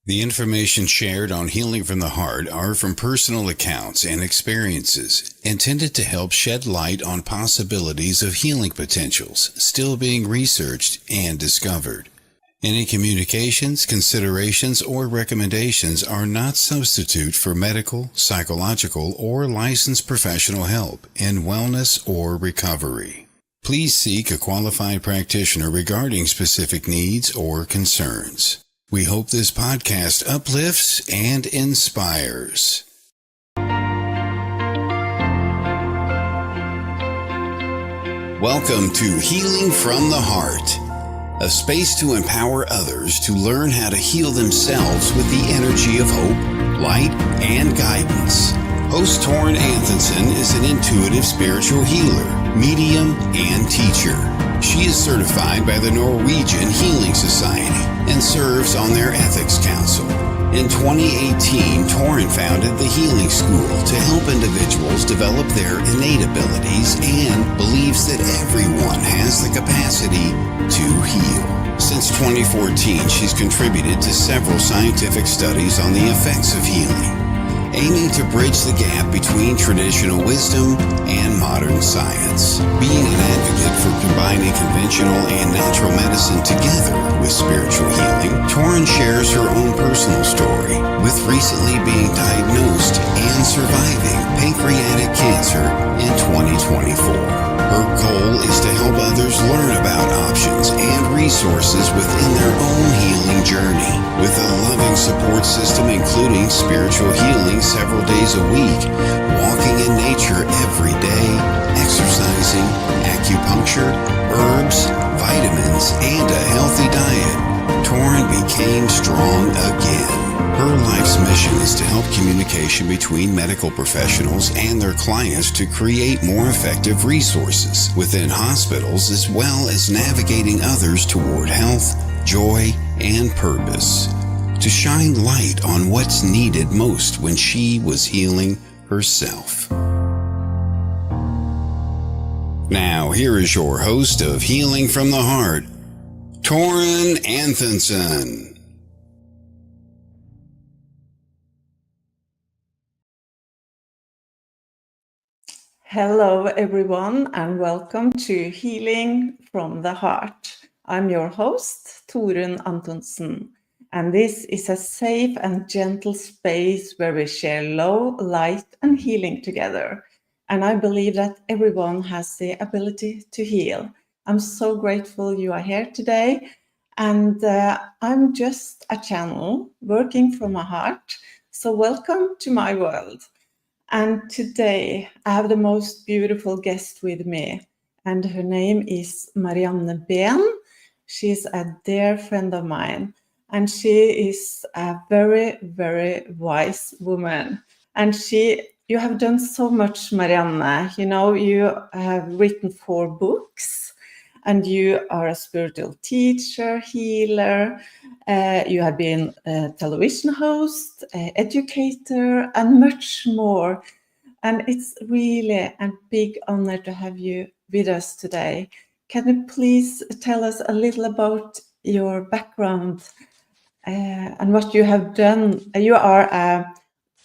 The information shared on Healing from the Heart are from personal accounts and experiences intended to help shed light on possibilities of healing potentials still being researched and discovered. Any communications, considerations, or recommendations are not substitute for medical, psychological, or licensed professional help in wellness or recovery. Please seek a qualified practitioner regarding specific needs or concerns. We hope this podcast uplifts and inspires. Welcome to Healing from the Heart, a space to empower others to learn how to heal themselves with the energy of hope, light, and guidance. Host Torun Antonsen is an intuitive spiritual healer, medium, and teacher. She is certified by the Norwegian Healing Society and serves on their ethics council. In 2018, Torun founded the Healing School to help individuals develop their innate abilities and believes that everyone has the capacity to heal. Since 2014, she's contributed to several scientific studies on the effects of healing, aiming to bridge the gap between traditional wisdom and modern science. Being an advocate for combining conventional and natural medicine together with spiritual healing, Torun shares her own personal story, with recently being diagnosed and surviving pancreatic cancer in 2024. Her goal is to help others learn about options and resources within their own healing journey, with a loving support system including spiritual healing several days a week, walking in nature every day, exercising, acupuncture, herbs, vitamins, and a healthy diet. Torun became strong again. Her life's mission is to help communication between medical professionals and their clients to create more effective resources within hospitals, as well as navigating others toward health, joy, and purpose. To shine light on what's needed most when she was healing herself. Now, here is your host of Healing from the Heart, Torun Antonsen. Hello, everyone, and welcome to Healing from the Heart. I'm your host, Torun Antonsen, and this is a safe and gentle space where we share love, light, and healing together. And I believe that everyone has the ability to heal. I'm so grateful you are here today, and I'm just a channel working from my heart. So welcome to my world. And today I have the most beautiful guest with me, and her name is Marianne Behn. She's a dear friend of mine, and she is a very, very wise woman. And you have done so much, Marianne. You know, you have written 4 books, and you are a spiritual teacher, healer. You have been a television host, educator, and much more. And it's really a big honor to have you with us today. Can you please tell us a little about your background and what you have done? You are a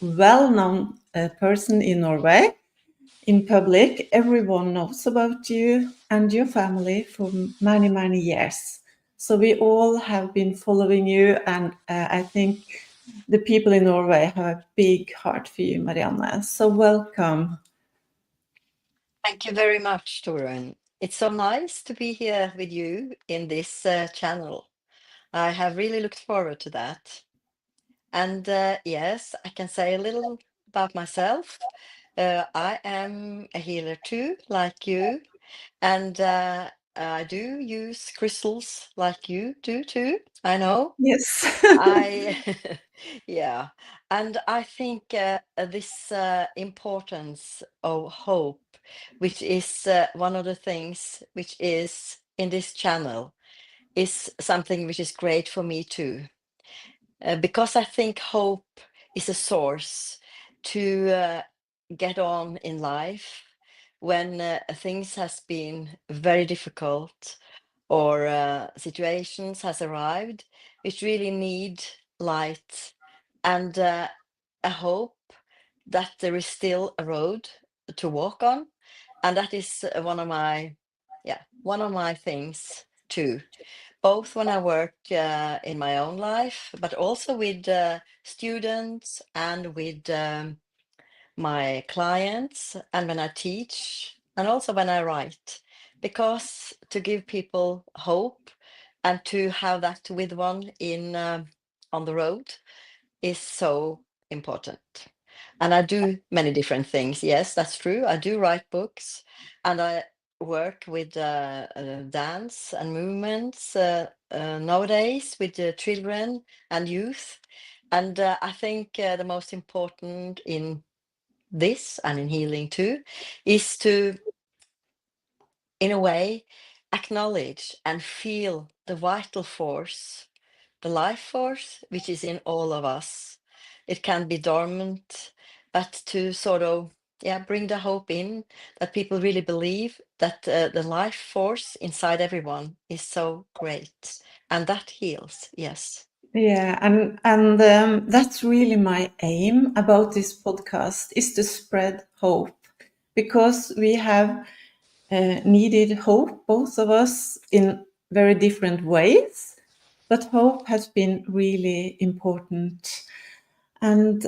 well-known person in Norway. In public, everyone knows about you and your family for many, many years. So we all have been following you, and I think the people in Norway have a big heart for you, Marianne. So welcome. Thank you very much, Torun. It's so nice to be here with you in this channel. I have really looked forward to that. And yes, I can say a little about myself. I am a healer too, like you, and I do use crystals like you do too. I know. Yes. I, yeah, and I think this importance of hope, which is one of the things which is in this channel, is something which is great for me too, because I think hope is a source to get on in life when things has been very difficult or situations has arrived which really need light, and a hope that there is still a road to walk on. And that is one of my things too, both when I work in my own life, but also with students and with my clients, and when I teach, and also when I write, because to give people hope and to have that with one in on the road is so important. And I do many different things. Yes, that's true. I do write books, and I work with dance and movements nowadays with children and youth. And I think the most important in this and in healing too is to, in a way, acknowledge and feel the vital force, the life force which is in all of us. It can be dormant, but to sort of, yeah, bring the hope in that people really believe that the life force inside everyone is so great, and that heals. Yes. Yeah, and that's really my aim about this podcast, is to spread hope, because we have needed hope, both of us, in very different ways. But hope has been really important, and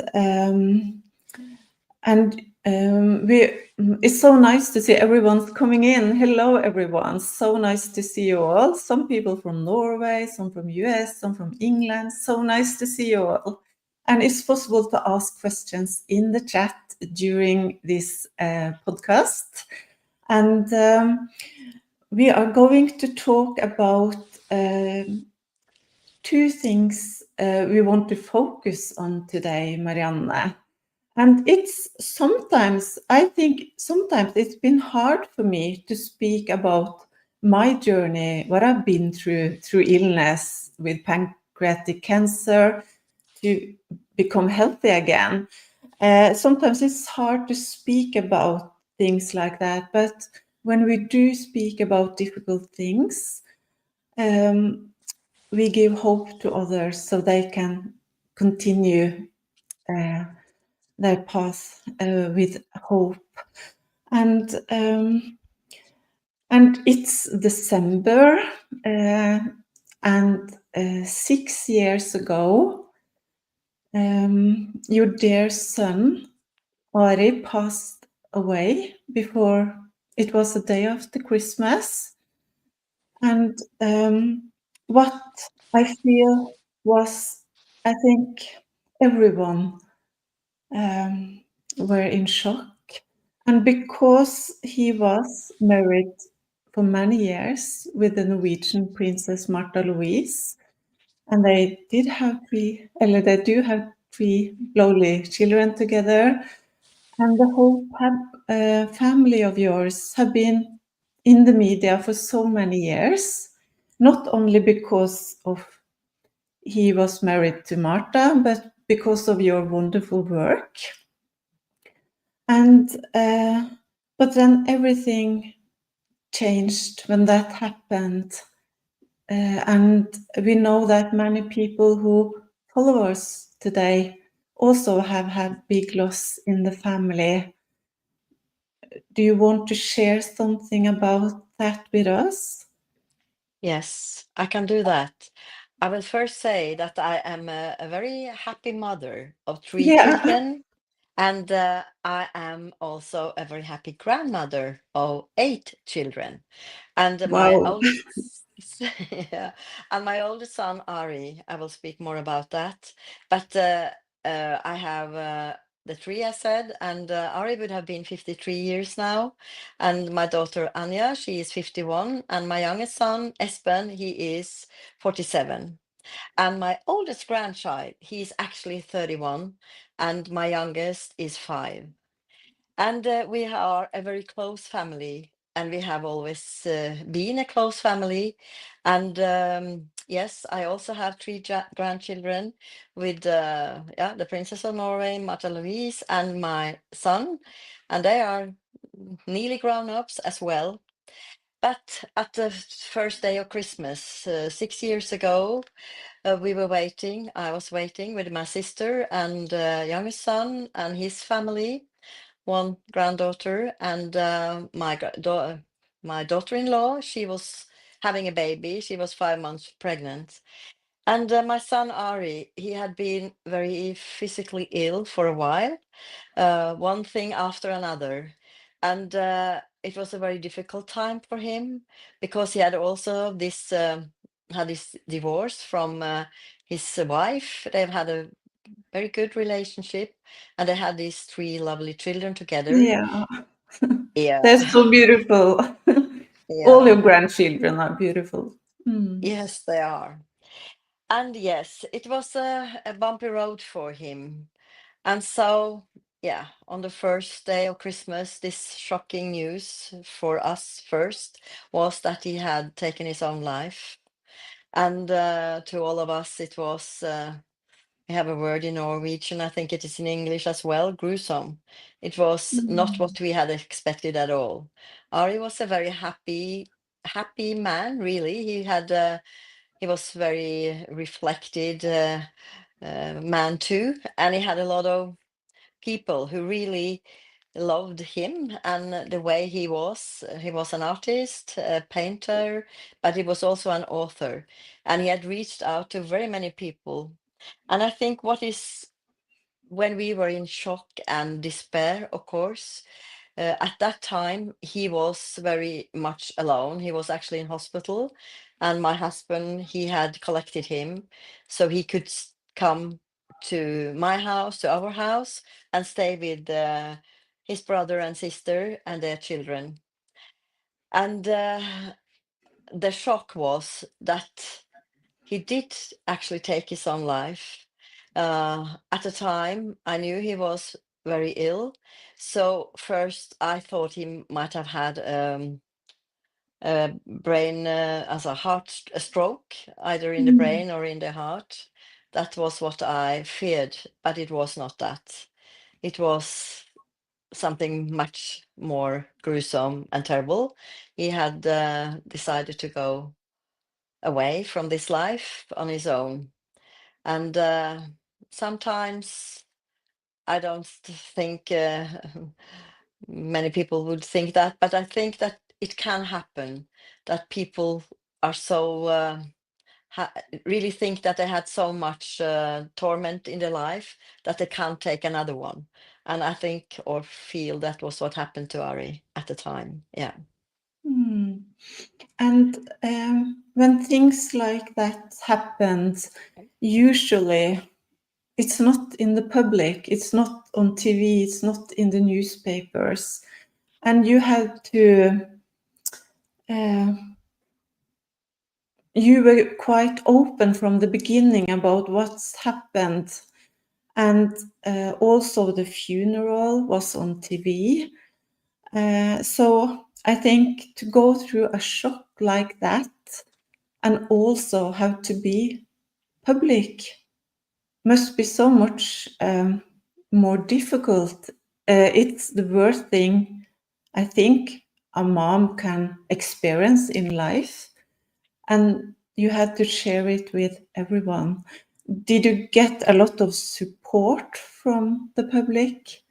it's so nice to see everyone's coming in. Hello, everyone. So nice to see you all. Some people from Norway, some from US, some from England. So nice to see you all. And it's possible to ask questions in the chat during this podcast. And we are going to talk about two things we want to focus on today, Marianne. And it's sometimes, I think sometimes it's been hard for me to speak about my journey, what I've been through illness with pancreatic cancer, to become healthy again. Sometimes it's hard to speak about things like that, but when we do speak about difficult things, we give hope to others so they can continue their path with hope. And it's December, and 6 years ago, your dear son Ari passed away before it was the day after Christmas. And what I feel was, I think everyone were in shock. And because he was married for many years with the Norwegian Princess Martha Louise, and they do have three lovely children together, and the whole family of yours have been in the media for so many years, not only because of he was married to Martha, but because of your wonderful work. And but then everything changed when that happened, and we know that many people who follow us today also have had big loss in the family. Do you want to share something about that with us? Yes, I can do that. I will first say that I am a very happy mother of three Yeah. children, and I am also a very happy grandmother of 8 children. And my Wow. oldest, yeah, and my oldest son Ari, I will speak more about that. But I have the three I said, and Ari would have been 53 years now, and my daughter Anya, she is 51, and my youngest son Espen, he is 47. And my oldest grandchild, he is actually 31, and my youngest is 5. And we are a very close family, and we have always been a close family. And yes, I also have three grandchildren with the Princess of Norway, Martha Louise, and my son, and they are nearly grown ups as well. But at the first day of Christmas, 6 years ago, we were waiting. I was waiting with my sister and youngest son and his family, one granddaughter, and my daughter-in-law. She was having a baby. She was 5 months pregnant. And my son Ari, he had been very physically ill for a while, one thing after another. And it was a very difficult time for him because he had also this had this divorce from his wife. They've had a very good relationship, and they had these three lovely children together. Yeah, they're Yeah, so beautiful. All yeah, your grandchildren are beautiful. Mm. yes, they are. And yes, it was a bumpy road for him. And so, yeah, on the first day of Christmas, this shocking news for us first was that he had taken his own life. And to all of us, it was, we have a word in Norwegian, I think it is in English as well, gruesome. It was not Mm. what we had expected at all. Ari was a very happy man, really. He was very reflected man too, and he had a lot of people who really loved him and the way he was. He was an artist, a painter, but he was also an author, and he had reached out to very many people. And I think what is when we were in shock and despair, of course, at that time, he was very much alone. He was actually in hospital, and my husband, he had collected him so he could come to my house, to our house, and stay with his brother and sister and their children. And the shock was that he did actually take his own life. At the time, I knew he was very ill. So first, I thought he might have had a brain, as a a stroke, either in the Mm. brain or in the heart. That was what I feared, but it was not that. It was something much more gruesome and terrible. He had decided to go away from this life on his own. And sometimes I don't think many people would think that, but I think that it can happen that people are so ha- really think that they had so much torment in their life that they can't take another one. And I think or feel that was what happened to Ari at the time. Yeah. Mm. And when things like that happens, usually it's not in the public, it's not on TV, it's not in the newspapers, and you have to. Uh, you were quite open from the beginning about what's happened, and also the funeral was on TV. So I think to go through a shock like that and also have to be public must be so much more difficult. It's the worst thing I think a mom can experience in life, and you had to share it with everyone. Did you get a lot of support from the public?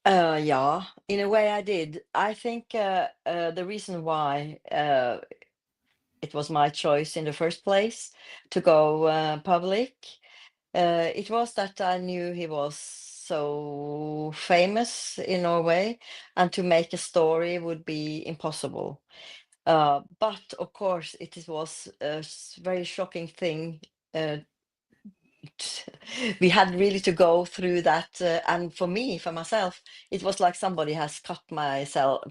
Yeah, in a way I did. I think the reason why it was my choice in the first place to go public, it was that I knew he was so famous in Norway, and to make a story would be impossible. But of course, was a very shocking thing. We had really to go through that, and for myself, it was like somebody has cut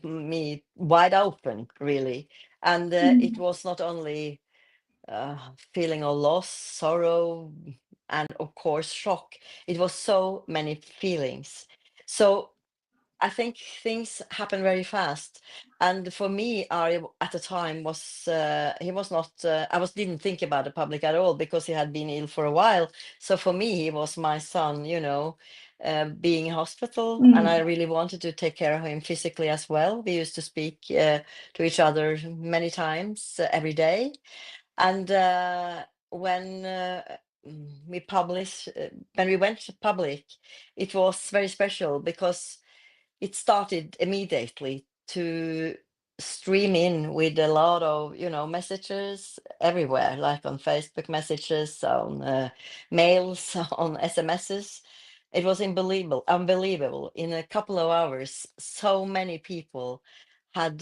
me wide open, really. And it Mm. was not only feeling of loss, sorrow, and of course shock. It was so many feelings. So I think things happen very fast. And for me, Ari at the time was he was not. I was didn't think about the public at all because he had been ill for a while. So for me, he was my son, being in hospital, and I Mm. really wanted to take care of him physically as well. We used to speak to each other many times every day, and when when we went to public, it was very special because it started immediately to stream in with a lot of, messages everywhere, like on Facebook messages, on mails, on SMSs. It was unbelievable. In a couple of hours, so many people had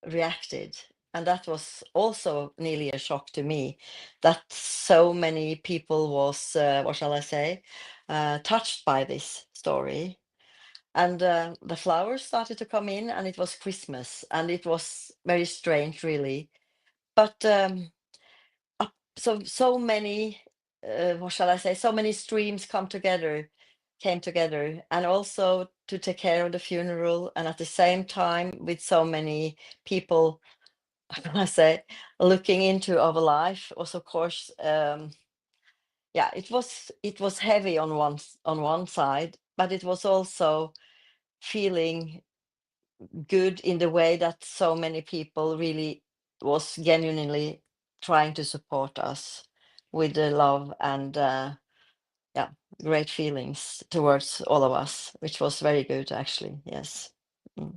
reacted. And that was also nearly a shock to me, that so many people was, what shall I say, touched by this story. And the flowers started to come in, and it was Christmas, and it was very strange, really. But so many, what shall I say, so many streams came together, and also to take care of the funeral, and at the same time with so many people, how can I say, looking into our life was, of course, yeah, it was heavy on one side, but it was also feeling good in the way that so many people really was genuinely trying to support us with the love and yeah, great feelings towards all of us, which was very good, actually. Yes. Mm.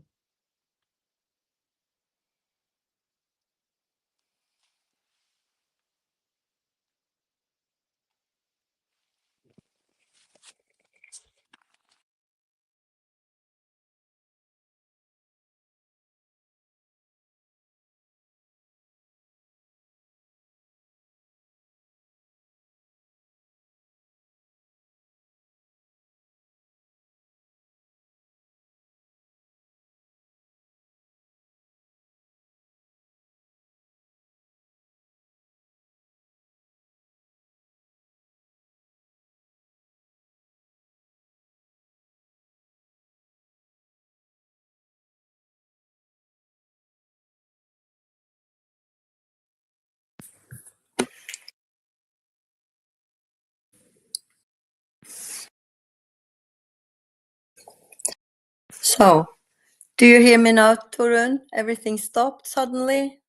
So, do you hear me now, Torun? Everything stopped suddenly.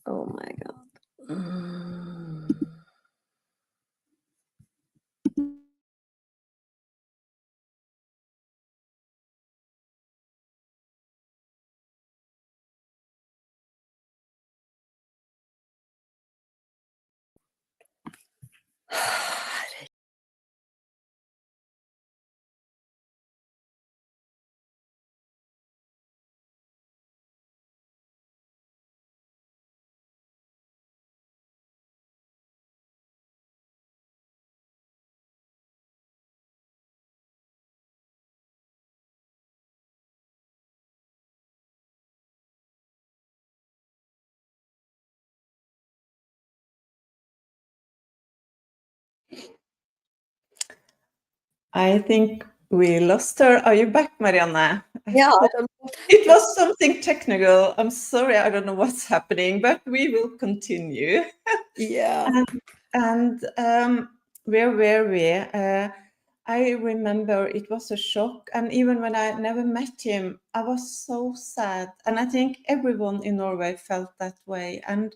Oh my God. I think we lost her. Are you back, Marianne? Yeah, I don't know. It was something technical. I'm sorry, I don't know what's happening, but we will continue. Yeah. And where were we? I remember it was a shock. And even when I never met him, I was so sad. And I think everyone in Norway felt that way. And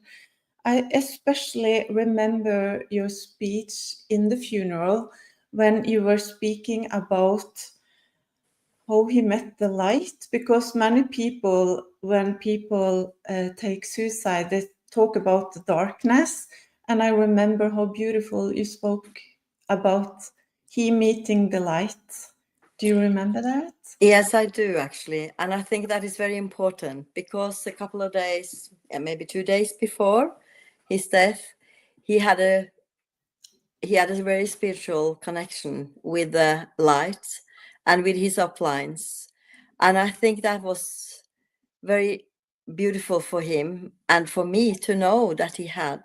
I especially remember your speech in the funeral when you were speaking about how he met the light, because many people, when people take suicide, they talk about the darkness. And I remember how beautiful you spoke about he meeting the light. Do you remember that? Yes, I do, actually. And I think that is very important because a couple of days, maybe 2 days before his death, he had a very spiritual connection with the light and with his uplines. And I think that was very beautiful for him and for me to know that he had.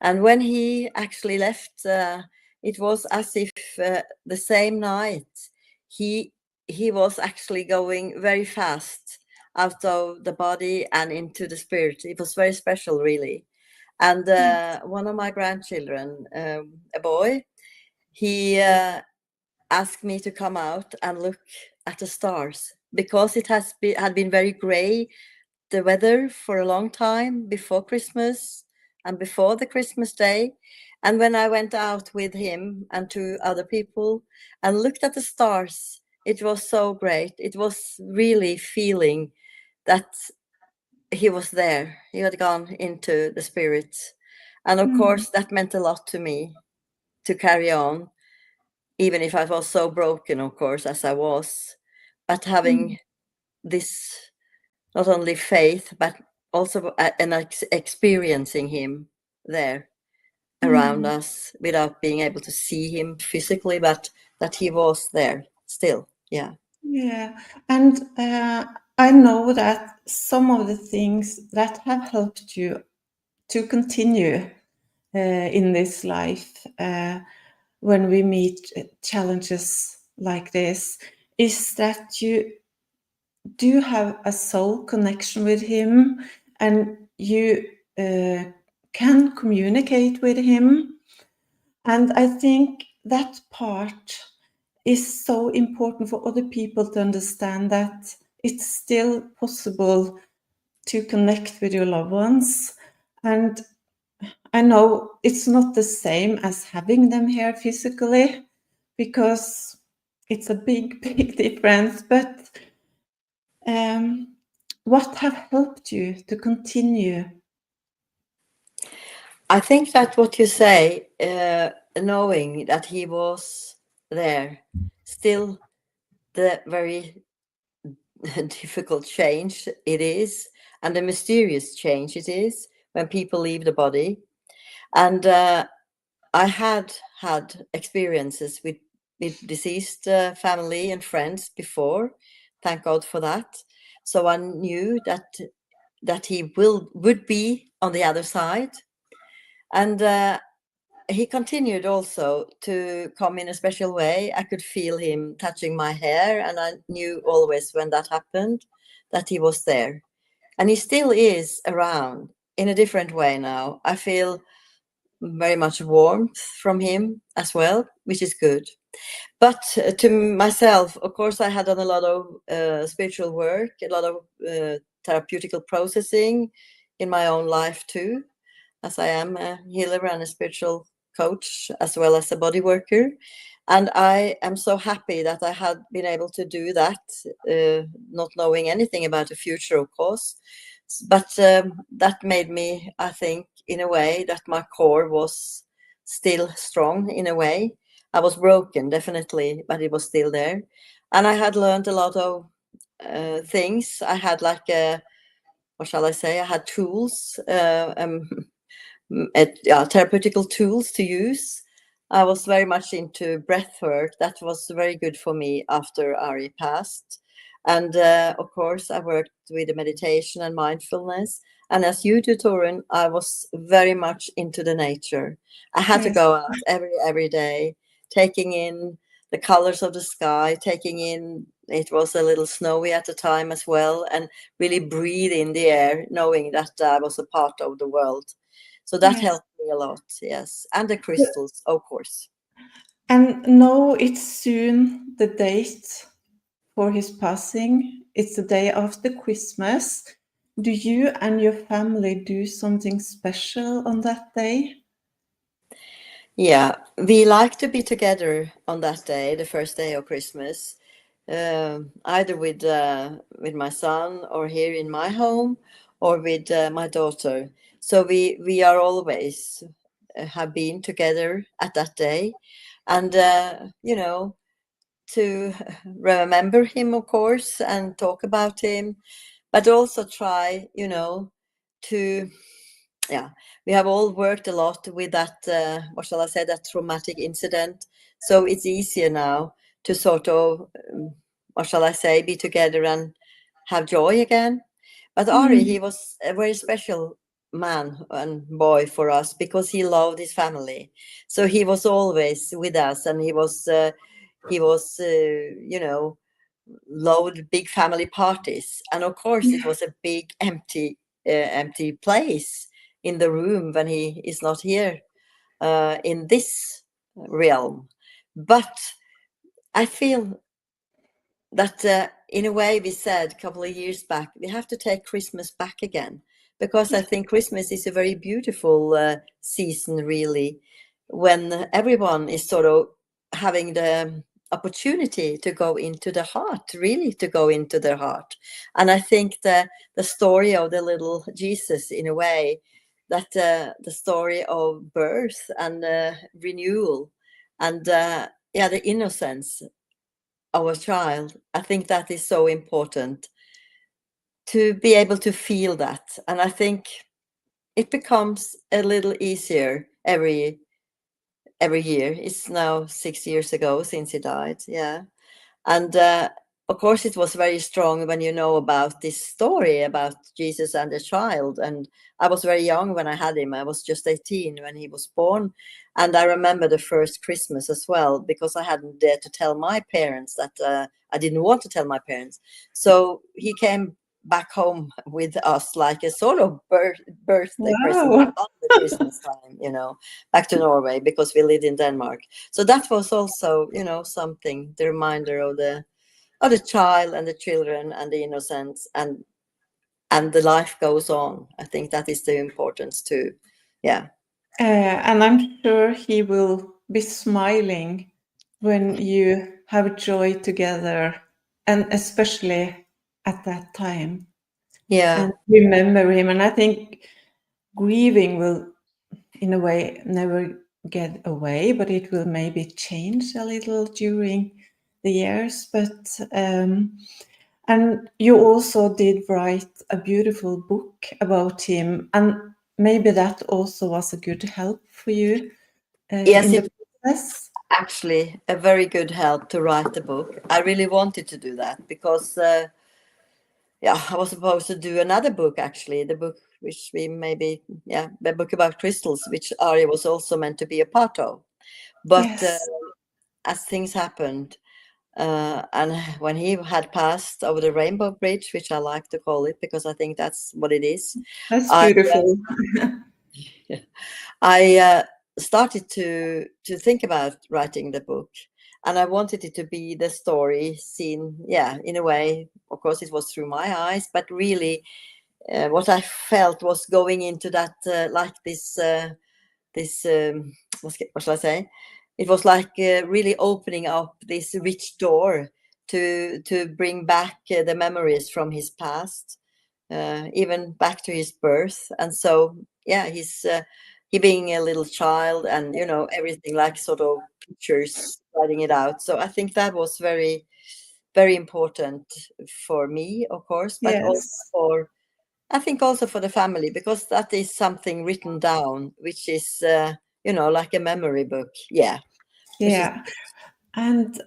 And when he actually left, it was as if the same night he was actually going very fast out of the body and into the spirit. It was very special, really. And one of my grandchildren, a boy, he asked me to come out and look at the stars because it had been very gray, the weather, for a long time before Christmas, and before the Christmas day. And when I went out with him and 2 other people and looked at the stars, it was so great. It was really feeling that he was there. He had gone into the spirit. And of course, that meant a lot to me to carry on, even if I was so broken, of course, as I was. But having this, not only faith, but also experiencing him there around us without being able to see him physically, but that he was there still. Yeah. Yeah, and I know that some of the things that have helped you to continue in this life when we meet challenges like this is that you do have a soul connection with him, and you can communicate with him. And I think that part is so important for other people to understand, that it's still possible to connect with your loved ones. And I know it's not the same as having them here physically, because it's a big, big difference. But what have helped you to continue? I think that what you say, knowing that he was there, still the very difficult change it is, and the mysterious change it is when people leave the body. And I had experiences with deceased family and friends before. Thank God for that. So I knew that he would be on the other side. And he continued also to come in a special way. I could feel him touching my hair, and I knew always when that happened that he was there. And he still is around in a different way now. I feel very much warmth from him as well, which is good. But to myself, of course, I had done a lot of spiritual work, a lot of therapeutical processing in my own life too, as I am a healer and a spiritual coach, as well as a body worker. And I am so happy that I had been able to do that, not knowing anything about the future, of course. But that made me, I think, in a way, that my core was still strong in a way. I was broken, definitely, but it was still there. And I had learned a lot of things. I had like what shall I say? I had tools, therapeutical tools to use. I was very much into breath work. That was very good for me after Ari passed. And of course, I worked with the meditation and mindfulness. And as you do, Torun, I was very much into the nature. I had to Yes. go out every day, taking in the colors of the sky, taking in, it was a little snowy at the time as well, and really breathe in the air, knowing that I was a part of the world. So that Yes. helped me a lot, yes. And the crystals, of course. And now it's soon the date for his passing. It's the day after Christmas. Do you and your family do something special on that day? Yeah, we like to be together on that day, the first day of Christmas, either with my son, or here in my home, or with my daughter. So we are always have been together at that day, and you know, to remember him, of course, and talk about him, but also try, you know, to, yeah, we have all worked a lot with that, what shall I say, that traumatic incident. So it's easier now to sort of, what shall I say, be together and have joy again. But Ari, he was a very special man and boy for us because he loved his family. So he was always with us, and he was, you know, loved big family parties. And of course, it was a big empty place in the room when he is not here in this realm. But I feel that in a way, we said a couple of years back, we have to take Christmas back again, because I think Christmas is a very beautiful season, really, when everyone is sort of having the opportunity to go into the heart, really to go into their heart. And I think the story of the little Jesus, in a way, that the story of birth and renewal and the innocence of a child, I think that is so important to be able to feel that. And I think it becomes a little easier every year. It's now 6 years ago since he died. Yeah. And of course, it was very strong when you know about this story about Jesus and the child. And I was very young when I had him. I was just 18 when he was born. And I remember the first Christmas as well, because I hadn't dared to tell my parents that I didn't want to tell my parents. So he came back home with us like a sort of birthday present Wow. on the Christmas time, back to Norway, because we lived in Denmark. So that was also, something, the reminder of the child and the children and the innocence, and the life goes on. I think that is the importance too. Yeah. And I'm sure he will be smiling when you have joy together, and especially at that time. Yeah. And remember him. And I think grieving will, in a way, never get away, but it will maybe change a little during the years. But and you also did write a beautiful book about him, and maybe that also was a good help for you Yes, in the it process. actually a very good help to write the book. I really wanted to do that because I was supposed to do another book, actually, the book which we maybe, the book about crystals, which Ari was also meant to be a part of. But Yes, as things happened, and when he had passed over the Rainbow Bridge, which I like to call it because I think that's what it is, that's I beautiful. I started to think about writing the book, and I wanted it to be the story seen, in a way. Of course, it was through my eyes, but really, what I felt was going into that, like this, what shall I say? It was like really opening up this rich door to bring back the memories from his past, even back to his birth. And so, he being a little child, and everything, like sort of pictures, writing it out. So I think that was very, very important for me, of course, but also Yes, for, I think, also for the family, because that is something written down, which is, like a memory book. Yeah. Which is, yeah. And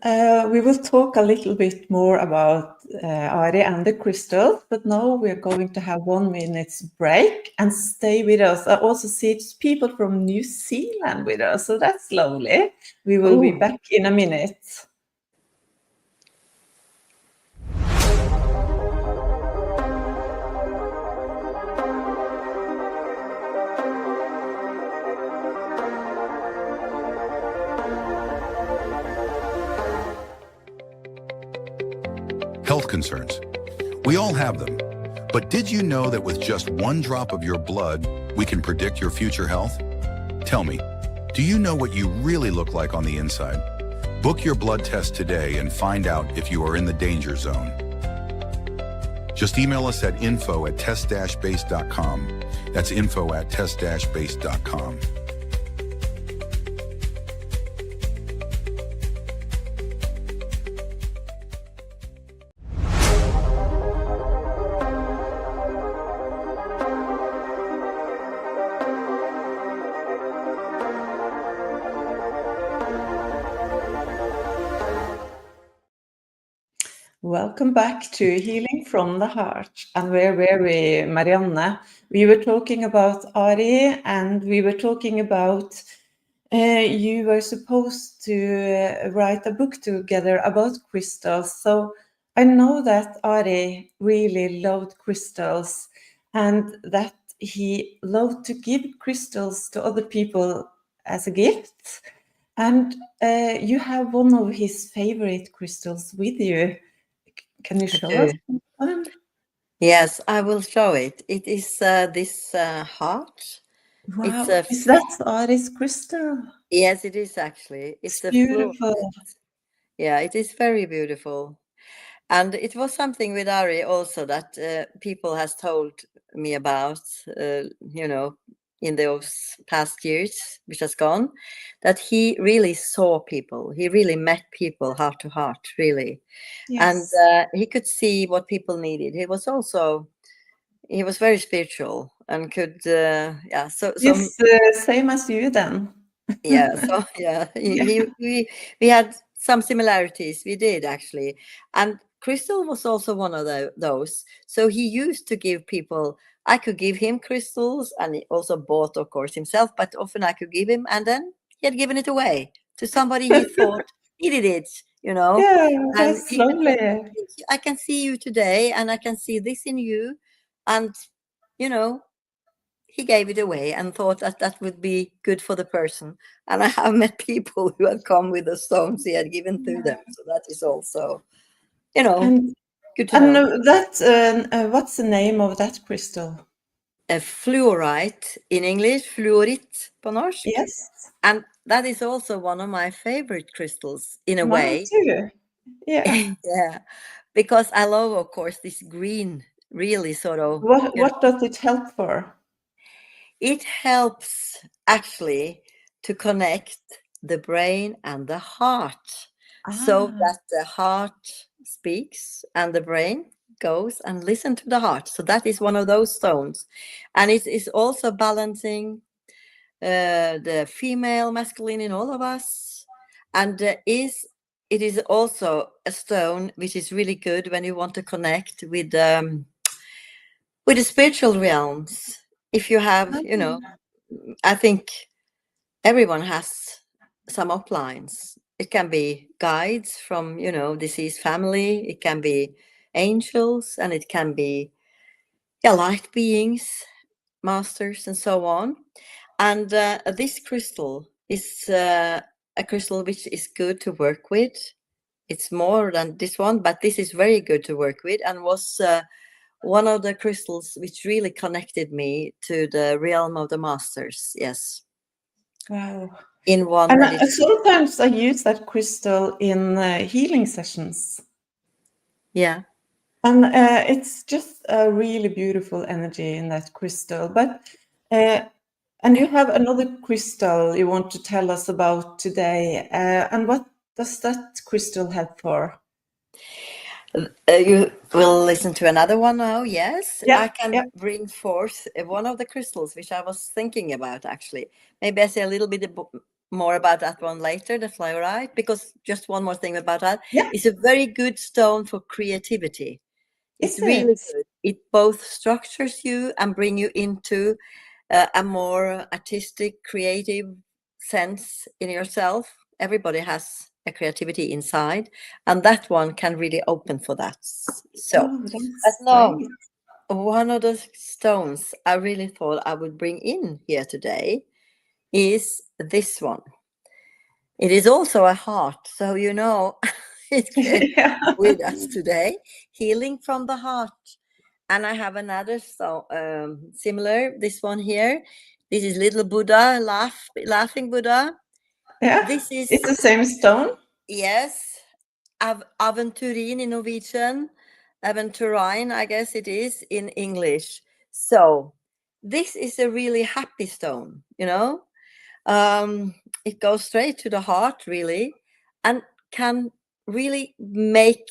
we will talk a little bit more about Ari and the crystals, but now we're going to have 1 minute's break, and stay with us. I also see it's people from New Zealand with us, so that's lovely. We will be oh, back in a minute. Health concerns. We all have them. But did you know that with just 1 drop of your blood, we can predict your future health? Tell me, do you know what you really look like on the inside? Book your blood test today and find out if you are in the danger zone. Just email us at info@test-base.com. That's info@test-base.com. Welcome back to Healing from the Heart. And where were we, Marianne? We were talking about Ari, and we were talking about you were supposed to write a book together about crystals. So I know that Ari really loved crystals, and that he loved to give crystals to other people as a gift. And you have one of his favorite crystals with you. Can you I show us do. one? Yes, I will show it. It is this heart. It's Wow, a is that Aris crystal? yes, it is actually. It's It's a beautiful. fluorite. Yeah, it is very beautiful. And it was something with Ari also that people has told me about, you know, in those past years, which has gone, that he really saw people. He really met people heart to heart, really. And Yes. he could see what people needed. He was very spiritual and could, yeah, so It's same as you then. yeah, so yeah, Yeah. we had some similarities. We did actually, and Crystal was also one of those. So he used to give people. I could give him crystals, and he also bought, of course, himself. But often I could give him, and then he had given it away to somebody he thought needed it. You know, Yeah, and that's he could say, lovely. "I can see you today, and I can see this in you," and you know, he gave it away and thought that that would be good for the person. And I have met people who have come with the stones he had given to them. So that is also, you know, And good to and know. what's the name of that crystal? A fluorite in English, fluorit på norsk. Yes, And that is also one of my favorite crystals in a mine way. too. Yeah. Yeah, because I love, of course, this green, really sort of, you know, What does it help for? it helps actually to connect the brain and the heart so Ah, that the heart speaks and the brain goes and listen to the heart. So that is one of those stones. And it is also balancing the female masculine in all of us. And it is also a stone which is really good when you want to connect with the spiritual realms. If you have, you know, I think everyone has some uplines. It can be guides from, you know, deceased family. It can be angels, and it can be, yeah, light beings, masters, and so on. And this crystal is a crystal which is good to work with. It's more than this one, but this is very good to work with, and was one of the crystals which really connected me to the realm of the masters. Yes, wow. in one And meditation. sometimes I use that crystal in healing sessions. Yeah. And it's just a really beautiful energy in that crystal. But and you have another crystal you want to tell us about today. And what does that crystal help for? You will listen to another one now. Yes, Yeah, I can yeah, bring forth one of the crystals, which I was thinking about actually. Maybe I say a little bit more about that one later, the fluorite, because just one more thing about that. yeah. It's a very good stone for creativity. It's Is really it? good. It both structures you and bring you into a more artistic, creative sense in yourself. Everybody has a creativity inside, and that one can really open for that. So, Oh, but that's no, great. one of the stones I really thought I would bring in here today is this one. It is also a heart, so you know it came Yeah. with us today, healing from the heart. And I have another similar. This one here. This is little Buddha, laughing Buddha. Yeah. This is, It's the same stone. yes, aventurin in Norwegian, aventurine, I guess it is in English. So this is a really happy stone, you know. It goes straight to the heart, really, and can really make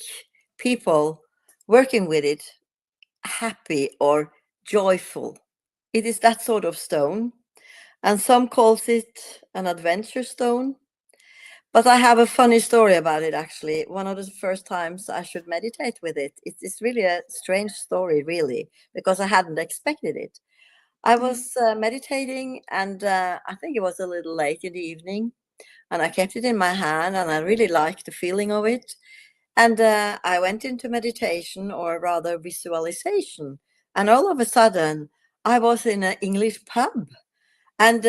people working with it happy or joyful. It is that sort of stone, and some calls it an adventure stone. But I have a funny story about it actually. One of the first times I should meditate with it. It's really a strange story, really, because I hadn't expected it. I was meditating, and I think it was a little late in the evening, and I kept it in my hand, and I really liked the feeling of it. And I went into meditation, or rather visualization, and all of a sudden I was in an English pub, and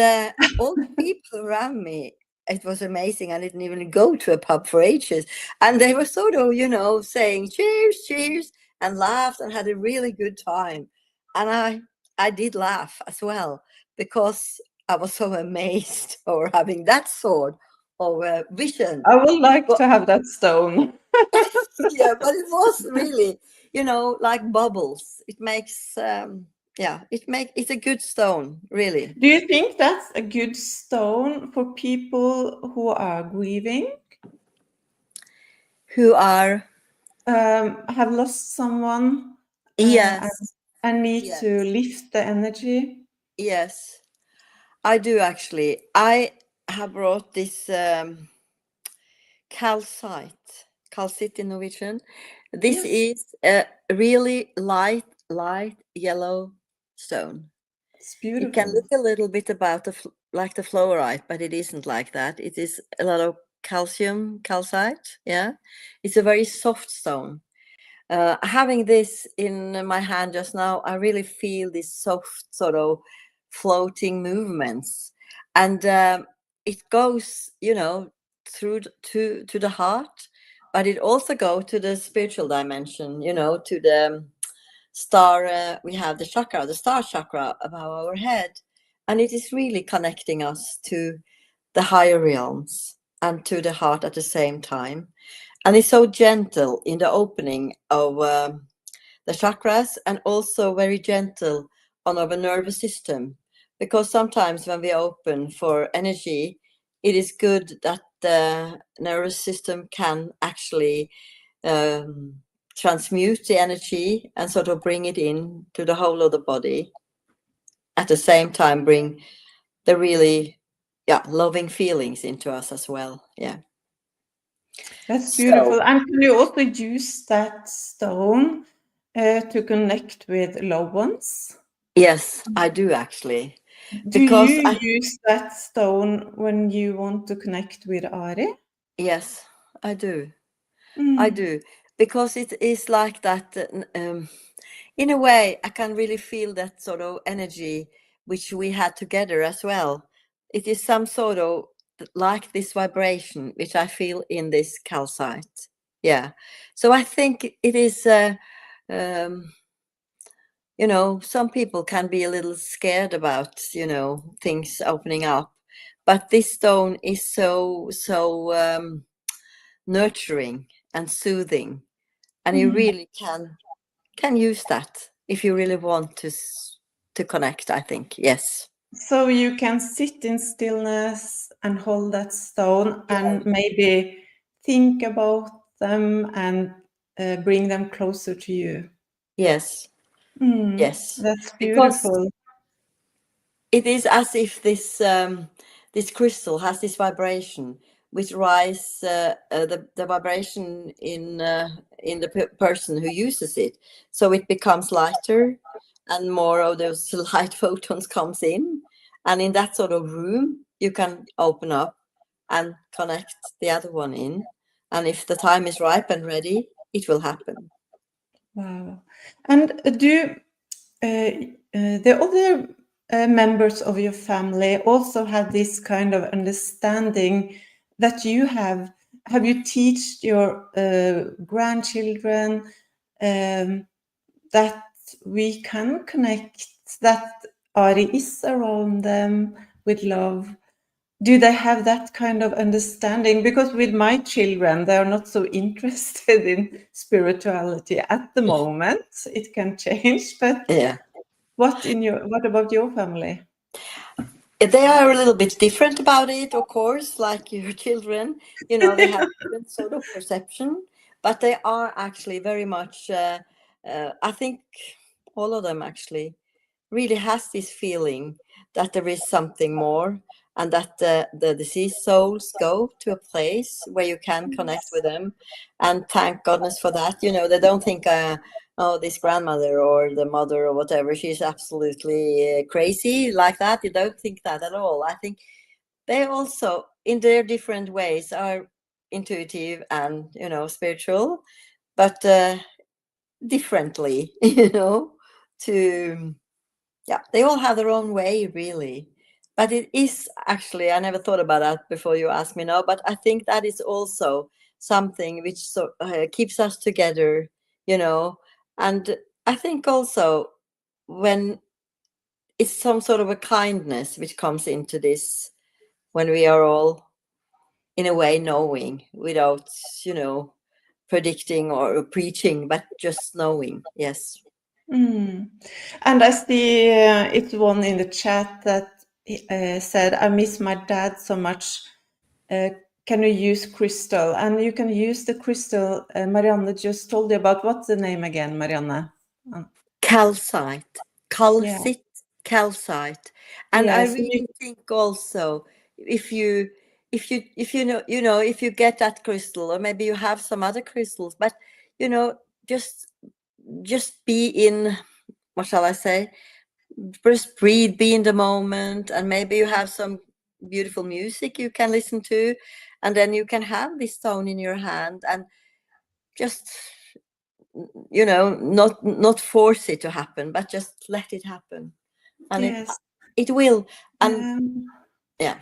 all the people around me, it was amazing. I didn't even go to a pub for ages, and they were sort of, you know, saying cheers, cheers, and laughed and had a really good time. And I did laugh as well, because I was so amazed over having that sort of vision. I would like But to have that stone. yeah, but it was really, like bubbles. It makes it's a good stone, really. Do you think that's a good stone for people who are grieving, Who are have lost someone, yes, and need yes, to lift the energy? yes. I do actually. I have brought this calcite in Norwegian. This Yes, is a really light yellow stone. it's It can beautiful. look a little bit about like the fluorite, but it isn't like that. It is a lot of calcite. Yeah, it's a very soft stone. Having this in my hand just now, I really feel this soft sort of floating movements, and it goes, through to the heart, but it also goes to the spiritual dimension, to the star. We have the chakra, the star chakra above our head, and it is really connecting us to the higher realms and to the heart at the same time. And it's so gentle in the opening of the chakras, and also very gentle on our nervous system, because sometimes when we open for energy, it is good that the nervous system can actually transmute the energy and sort of bring it in to the whole of the body, at the same time bring the really loving feelings into us as well. That's So beautiful. And can you also use that stone to connect with loved ones? yes, I do actually, Do because you use that stone when you want to connect with Ari? yes, I do. I Mm. do, because it is like that. In a way, I can really feel that sort of energy which we had together as well. It is some sort of like this vibration which I feel in this calcite. Yeah. So I think it is. Um, some people can be a little scared about things opening up, but this stone is so nurturing and soothing, and you really can use that if you really want to connect, I think. Yes. So you can sit in stillness and hold that stone Yeah. and maybe think about them and bring them closer to you. Yes. Yes. That's Because beautiful. it is as if this crystal has this vibration which rise the vibration in the person who uses it, so it becomes lighter, and more of those light photons comes in, and in that sort of room you can open up and connect the other one in, and if the time is ripe and ready, it will happen. Wow. And do the other members of your family also have this kind of understanding that you have? Have you teach your grandchildren that we can connect, that Ari is around them with love? Do they have that kind of understanding? Because with my children, they are not so interested in spirituality at the moment. It can change, but Yeah. what about your family? They are a little bit different about it, of course, like your children. They have different sort of perception, but they are actually very much. I think all of them actually really has this feeling that there is something more, and that the deceased souls go to a place where you can connect with them, and thank goodness for that. They don't think oh, this grandmother or the mother or whatever, she's absolutely crazy like that. You don't think that at all. I think they also in their different ways are intuitive and spiritual, but differently, to they all have their own way, really. But it is actually, I never thought about that before you asked me now, but I think that is also something which keeps us together, you know, And I think also when it's some sort of a kindness which comes into this, when we are all in a way knowing without, predicting or preaching, but just knowing. Yes. Mm. And I see it's one in the chat that said, I miss my dad so much. Can you use crystal? And you can use the crystal Marianne just told you about. What's the name again, Marianne? Calcite, Yeah. calcite. And I Yes. really think also if you if you get that crystal, or maybe you have some other crystals, but just be in, what shall I say, just breathe, be in the moment, and maybe you have some beautiful music you can listen to, and then you can have this stone in your hand and just not force it to happen, but just let it happen, and Yes. it will. And yeah.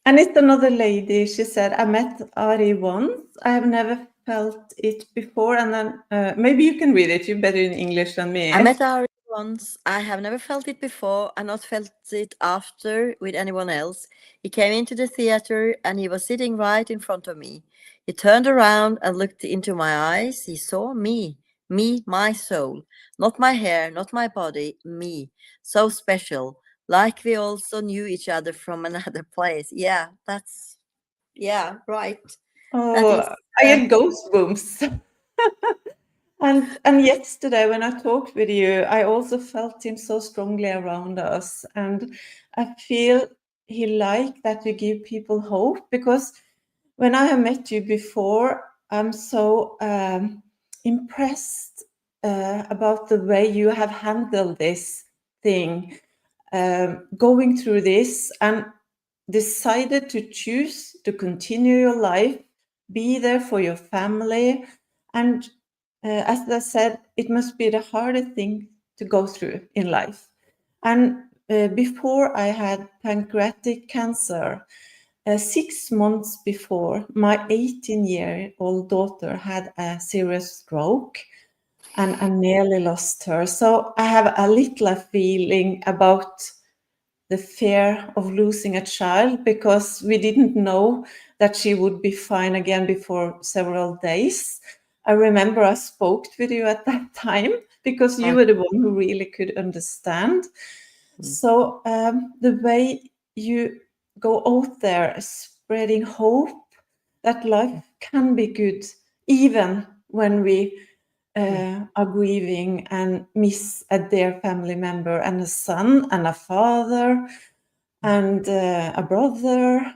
And it's another lady. She said, I met Ari once. I have never felt it before. And then maybe you can read it. You're better in English than me. I met Ari once. I have never felt it before and not felt it after with anyone else. He came into the theater and he was sitting right in front of me. He turned around and looked into my eyes. He saw me, my soul, not my hair, not my body, me. So special, like we also knew each other from another place. Yeah, right. That is, I get goosebumps. And yesterday when I talked with you, I also felt him so strongly around us. And I feel he like that you give people hope, because when I have met you before, I'm so impressed about the way you have handled this thing, going through this and decided to choose to continue your life, be there for your family. And as I said, it must be the hardest thing to go through in life. And before I had pancreatic cancer, 6 months before, my 18-year-old daughter had a serious stroke, and I nearly lost her. So I have a little feeling about the fear of losing a child, because we didn't know that she would be fine again before several days. I remember I spoke with you at that time because you were the one who really could understand. So the way you go out there spreading hope that life can be good, even when we are grieving and miss a dear family member, and a son and a father and a brother.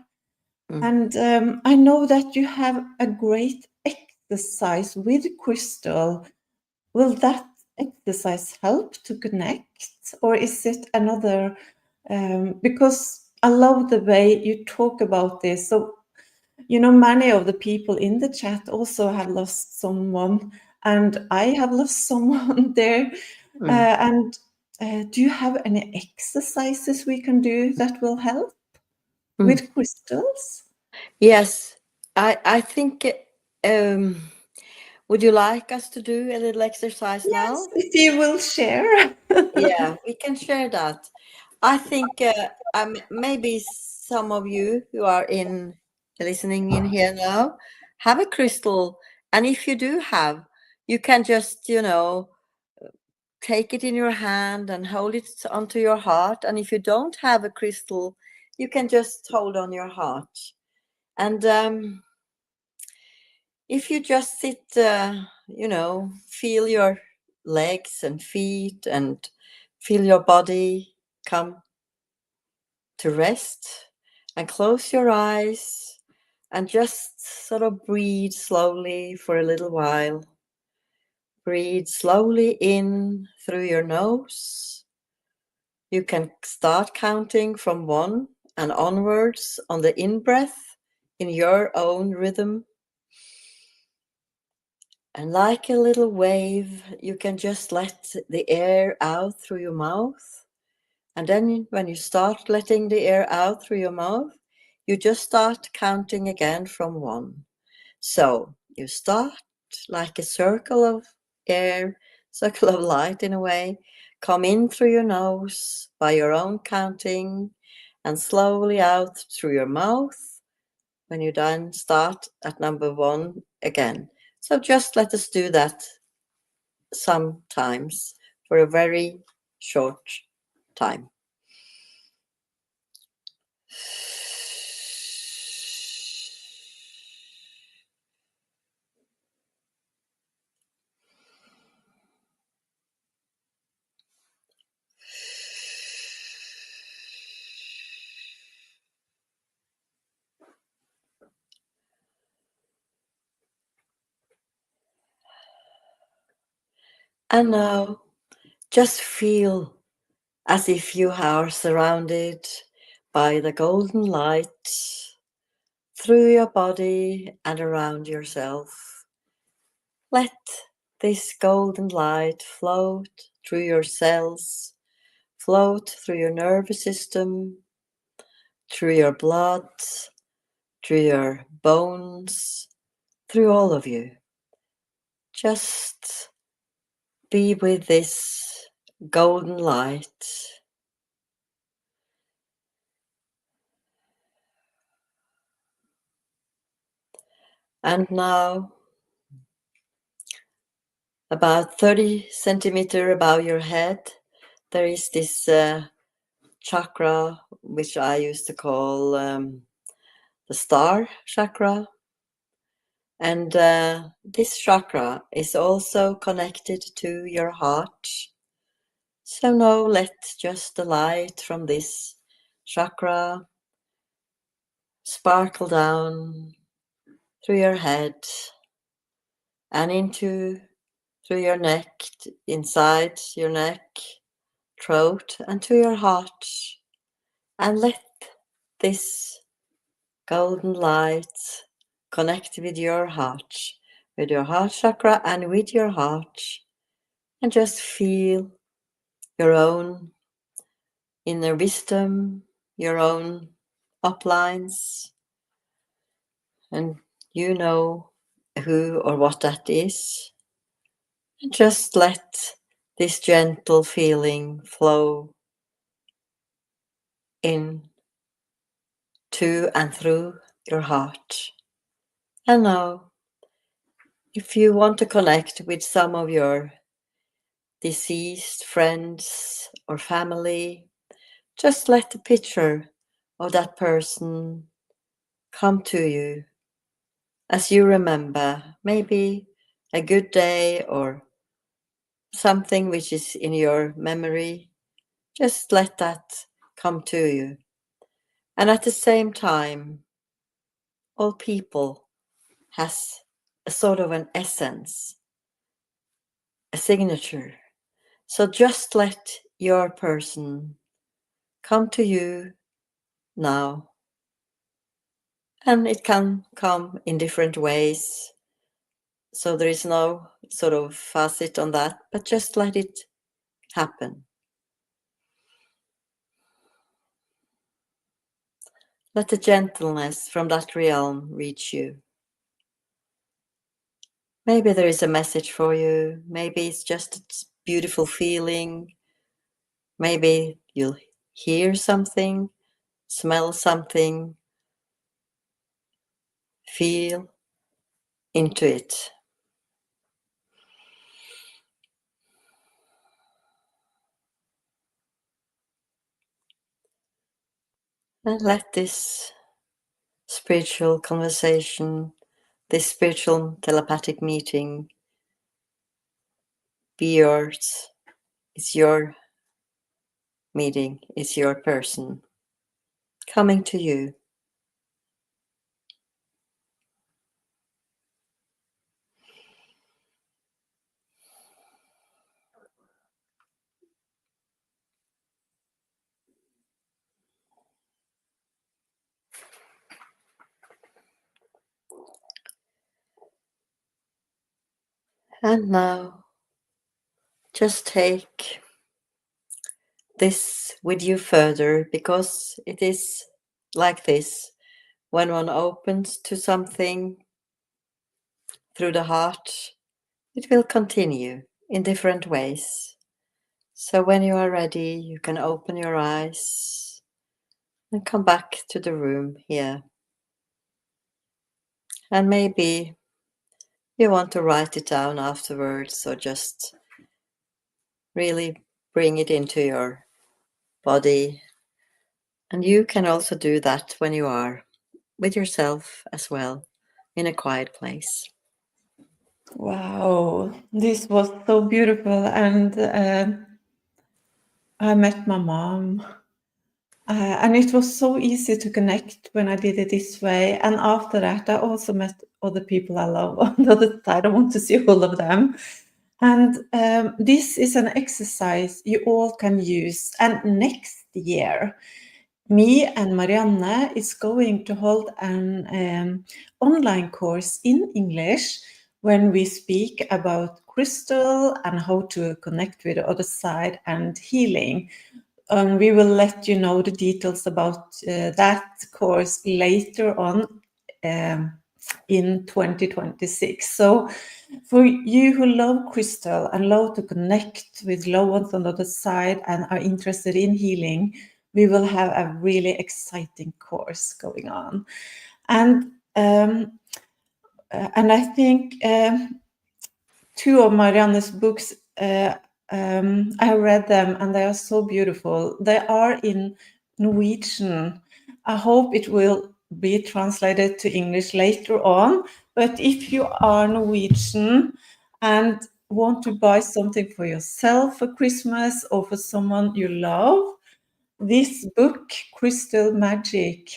And I know that you have a great exercise with crystal. Will that exercise help to connect, or is it another? Because I love the way you talk about this. So, many of the people in the chat also have lost someone, and I have lost someone there. And do you have any exercises we can do that will help with crystals? Yes, I think. Would you like us to do a little exercise now? Yes, if you will share. Yeah, we can share that. I think maybe some of you who are listening in here now have a crystal, and if you do have, you can just take it in your hand and hold it onto your heart. And if you don't have a crystal, you can just hold on your heart. And if you just sit, feel your legs and feet and feel your body come to rest, and close your eyes and just sort of breathe slowly for a little while. Breathe slowly in through your nose. You can start counting from 1 and onwards on the in-breath in your own rhythm. And like a little wave, you can just let the air out through your mouth. And then when you start letting the air out through your mouth, you just start counting again from 1. So you start like a circle of air circle of light in a way, come in through your nose by your own counting and slowly out through your mouth when you then start at number 1 again. So just let us do that sometimes for a very short time. And now just feel as if you are surrounded by the golden light through your body and around yourself. Let this golden light float through your cells, float through your nervous system, through your blood, through your bones, through all of you. Just be with this golden light. And now, about 30 centimeters above your head, there is this chakra, which I used to call the star chakra. And this chakra is also connected to your heart. So now let just the light from this chakra sparkle down through your head and into through your neck, inside your neck, throat, and to your heart. And let this golden light connect with your heart chakra and with your heart. And just feel your own inner wisdom, your own uplines. And you know who or what that is. And just let this gentle feeling flow in to and through your heart. And now, if you want to connect with some of your deceased friends or family, just let the picture of that person come to you as you remember, maybe a good day or something which is in your memory. Just let that come to you. And at the same time, all people has a sort of an essence, a signature. So just let your person come to you now. And it can come in different ways. So there is no sort of facet on that, but just let it happen. Let the gentleness from that realm reach you. Maybe there is a message for you. Maybe it's just a beautiful feeling. Maybe you'll hear something, smell something, feel into it. And let this spiritual conversation, this spiritual telepathic meeting be yours. It's your meeting, it's your person coming to you. And now, just take this with you further, because it is like this. When one opens to something through the heart, it will continue. in different ways. So when you are ready, you can open your eyes and come back to the room here. And maybe you want to write it down afterwards, or just really bring it into your body. And you can also do that when you are with yourself as well, in a quiet place. Wow, this was so beautiful. And I met my mom. And it was so easy to connect when I did it this way. And after that, I also met other people I love on the other side. I want to see all of them. And this is an exercise you all can use. And next year, me and Marianne is going to hold an online course in English when we speak about crystal and how to connect with the other side and healing. We will let you know the details about that course later on in 2026. So for you who love crystal and love to connect with loved ones on the other side and are interested in healing, we will have a really exciting course going on. And I think two of Marianne's books, I read them and they are so beautiful. They are in Norwegian. I hope it will be translated to English later on. But if you are Norwegian and want to buy something for yourself for Christmas or for someone you love, this book, Crystal Magic,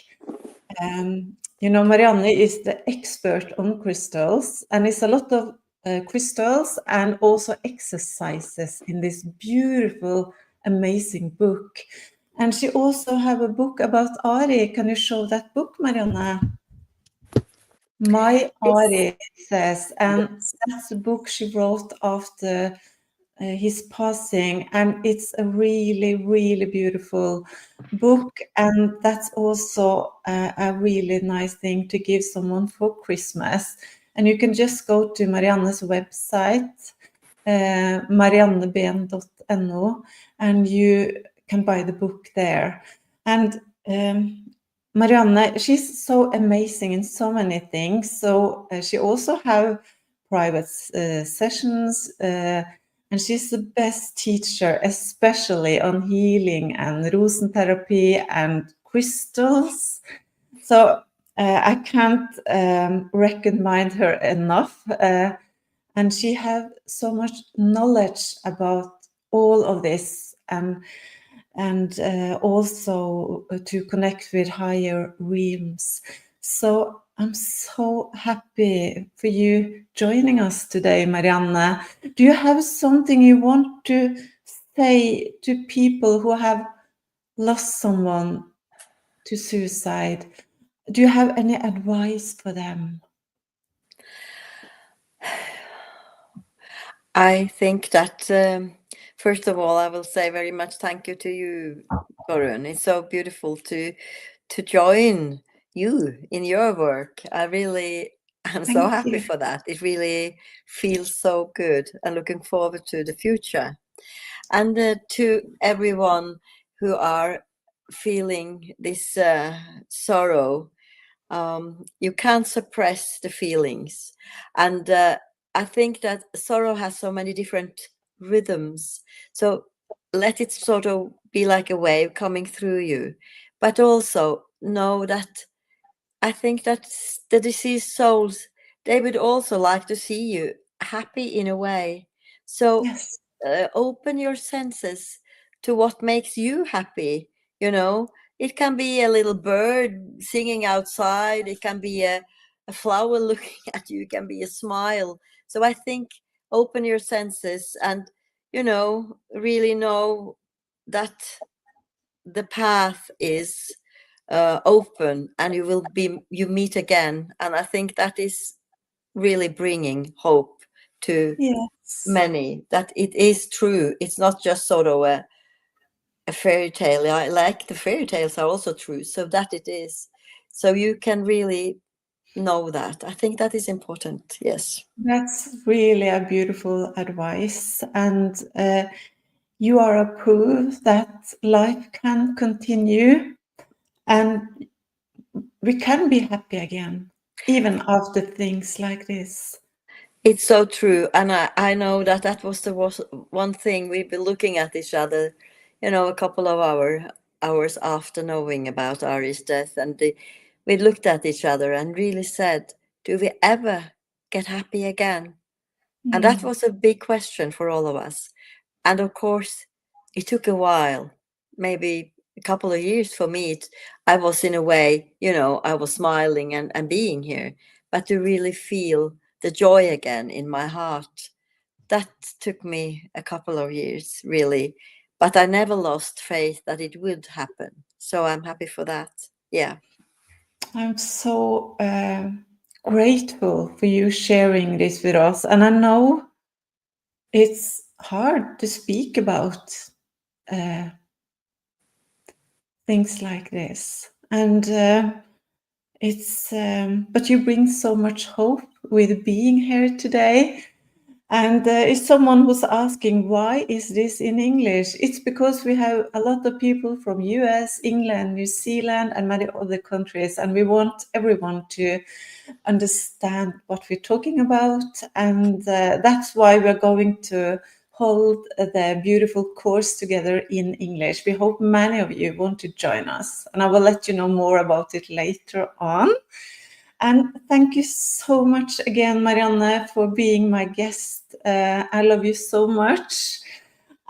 Marianne is the expert on crystals, and it's a lot of crystals and also exercises in this beautiful, amazing book. And she also have a book about Ari. Can you show that book, Marianne? My Ari says, and that's a book she wrote after his passing, and it's a really, really beautiful book, and that's also a really nice thing to give someone for Christmas. And you can just go to Marianne's website, mariannebehn.no, and you can buy the book there. And Marianne, she's so amazing in so many things. So she also have private sessions, and she's the best teacher, especially on healing and Rosen therapy and crystals. So I can't recommend her enough. And she has so much knowledge about all of this, and also to connect with higher realms. So I'm so happy for you joining us today, Marianne. Do you have something you want to say to people who have lost someone to suicide? Do you have any advice for them? I think that, first of all, I will say very much thank you to you, Torun. It's so beautiful to join you in your work. I really am so Thank happy you. for that. It really feels so good, and looking forward to the future. And to everyone who are feeling this sorrow, you can't suppress the feelings. And I think that sorrow has so many different rhythms. So let it sort of be like a wave coming through you. But also know that I think that the deceased souls, they would also like to see you happy in a way. So Yes. open your senses to what makes you happy. It can be a little bird singing outside, it can be a flower looking at you, it can be a smile. So I think open your senses and really know that the path is open, and you meet again. And I think that is really bringing hope to Yes. many, that it is true. It's not just sort of a fairy tale. I like the fairy tales are also true, so that it is. So you can really know that. I think that is important. Yes. That's really a beautiful advice. And you are a proof that life can continue and we can be happy again, even after things like this. It's so true. And I know that that was the one thing we've been looking at each other, a couple of hours after knowing about Ari's death. And we looked at each other and really said, do we ever get happy again? And that was a big question for all of us. And of course, it took a while, maybe a couple of years for me. I was in a way, I was smiling and being here, but to really feel the joy again in my heart, that took me a couple of years, really. But I never lost faith that it would happen. So I'm happy for that. Yeah. I'm so grateful for you sharing this with us. And I know it's hard to speak about things like this. And but you bring so much hope with being here today. And if someone was asking, why is this in English? It's because we have a lot of people from US, England, New Zealand, and many other countries. And we want everyone to understand what we're talking about. And that's why we're going to hold the beautiful course together in English. We hope many of you want to join us. And I will let you know more about it later on. And thank you so much again, Marianne, for being my guest. I love you so much.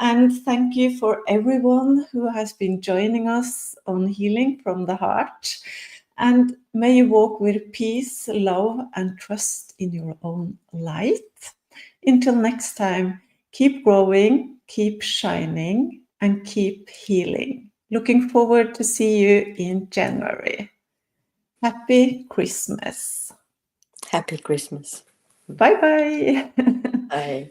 And thank you for everyone who has been joining us on Healing from the Heart. And may you walk with peace, love, and trust in your own light. Until next time, keep growing, keep shining, and keep healing. Looking forward to see you in January. Happy Christmas. Happy Christmas. Bye-bye. Bye.